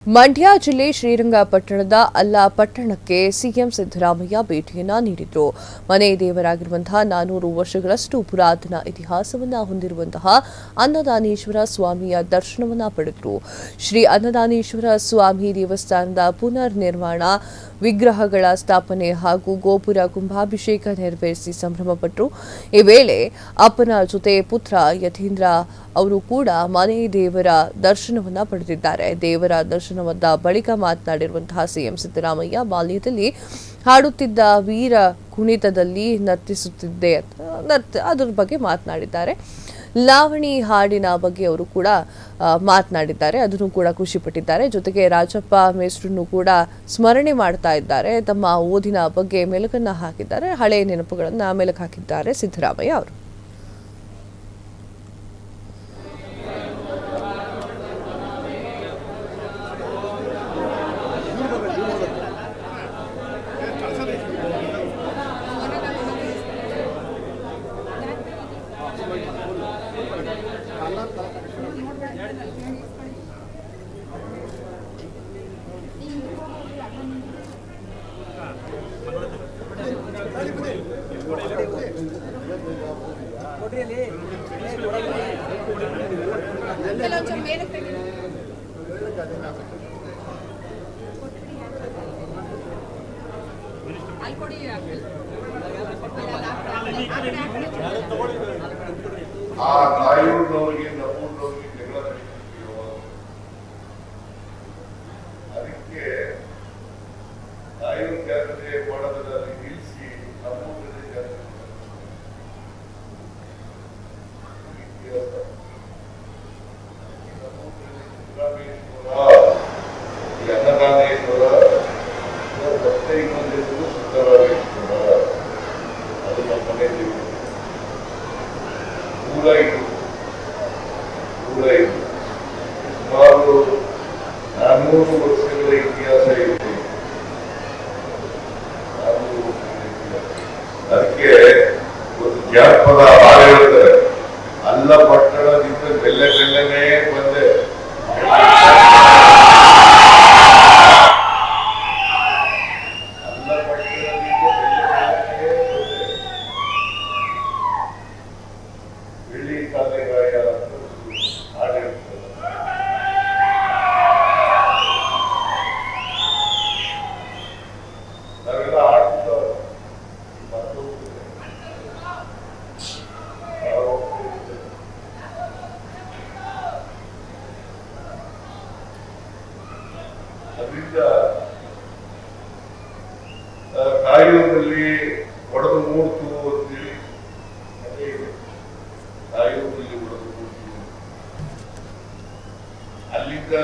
ಮಂಡ್ಯ ಜಿಲ್ಲೆ ಶ್ರೀರಂಗಪಟ್ಟಣದ ಅಲ್ಲಾಪಟ್ಟಣಕ್ಕೆ ಸಿಎಂ ಸಿದ್ದರಾಮಯ್ಯ ಭೇಟಿಯನ್ನ ನೀಡಿದ್ರು. ಮನೆ ದೇವರಾಗಿರುವಂತಹ 400 ವರ್ಷಗಳಷ್ಟು ಪುರಾತನ ಇತಿಹಾಸವನ್ನ ಹೊಂದಿರುವಂತಹ ಅನ್ನದಾನೇಶ್ವರ ಸ್ವಾಮಿಯ ದರ್ಶನವನ್ನ ಪಡೆದರು. ಶ್ರೀ ಅನ್ನದಾನೇಶ್ವರ ಸ್ವಾಮಿ ದೇವಸ್ಥಾನದ ಪುನರ್ ನಿರ್ಮಾಣ, ವಿಗ್ರಹಗಳ ಸ್ಥಾಪನೆ ಹಾಗೂ ಗೋಪುರ ಕುಂಭಾಭಿಷೇಕ ನೆರವೇರಿಸಿ ಸಂಭ್ರಮಪಟ್ಟರು. ಈ ವೇಳೆ ಅಪ್ಪನ ಜೊತೆ ಪುತ್ರ ಯತೀಂದ್ರ ಅವರು ಕೂಡ ಮನೆ ದೇವರ ದರ್ಶನವನ್ನ ಪಡೆದಿದ್ದಾರೆ. ದೇವರ ದರ್ಶನವಾದ ಬಳಿಕ ಮಾತನಾಡಿರುವಂತಹ ಸಿಎಂ ಸಿದ್ದರಾಮಯ್ಯ ಬಾಲ್ಯದಲ್ಲಿ ಹಾಡುತ್ತಿದ್ದ ವೀರ ಕುಣಿತದಲ್ಲಿ ನರ್ತಿಸುತ್ತಿದ್ದೆ ಅದರ ಬಗ್ಗೆ ಮಾತನಾಡಿದ್ದಾರೆ. ಲಾವಣಿ ಹಾಡಿನ ಬಗ್ಗೆ ಅವರು ಕೂಡ ಮಾತನಾಡಿದ್ದಾರೆ. ಅದನ್ನು ಕೂಡ ಖುಷಿಪಟ್ಟಿದ್ದಾರೆ. ಜೊತೆಗೆ ರಾಜಪ್ಪ ಮೇಸ್ಟ್ರನ್ನು ಕೂಡ ಸ್ಮರಣೆ ಮಾಡ್ತಾ ಇದ್ದಾರೆ. ತಮ್ಮ ಓದಿನ ಬಗ್ಗೆ ಮೆಲುಕನ್ನ ಹಾಕಿದ್ದಾರೆ. ಹಳೆಯ ನೆನಪುಗಳನ್ನ ಮೆಲುಕು ಹಾಕಿದ್ದಾರೆ ಸಿದ್ದರಾಮಯ್ಯ ಅವರು. ಸುಮಾರು 400 ವರ್ಷಗಳ ಇತಿಹಾಸ ಇದೆ. ಅದಕ್ಕೆ ಒಂದು ಜಾನಪದ ಹಾಡು ಹೇಳ್ತಾರೆ, ಅಲ್ಲ ಪಟ್ಟಣದಿಂದ ಬೆಲ್ಲನೆ ಬಂದೆ, ಅಲ್ಲ ಪಟ್ಟಣದಿಂದ ಬೆಲ್ಲನೆ ಬೆಳ್ಳಿ ಕಾಲೆಗಾಯ ಹಾಡು ಹೇಳ್ತಾರೆ. ನಾವೆಲ್ಲ ಆಡ್ತಿದ್ದವರು ಅದರಿಂದ ಕಾಯುವುದಲ್ಲಿ ಒಡೆದು ಮೂಡ್ತು ಅಂತೇಳಿ ಅದೇ ಇದೆ. ಕಾಯುವುದಲ್ಲಿ ಒಡೆದು ಮೂಡ್ತು ಅಲ್ಲಿಂದ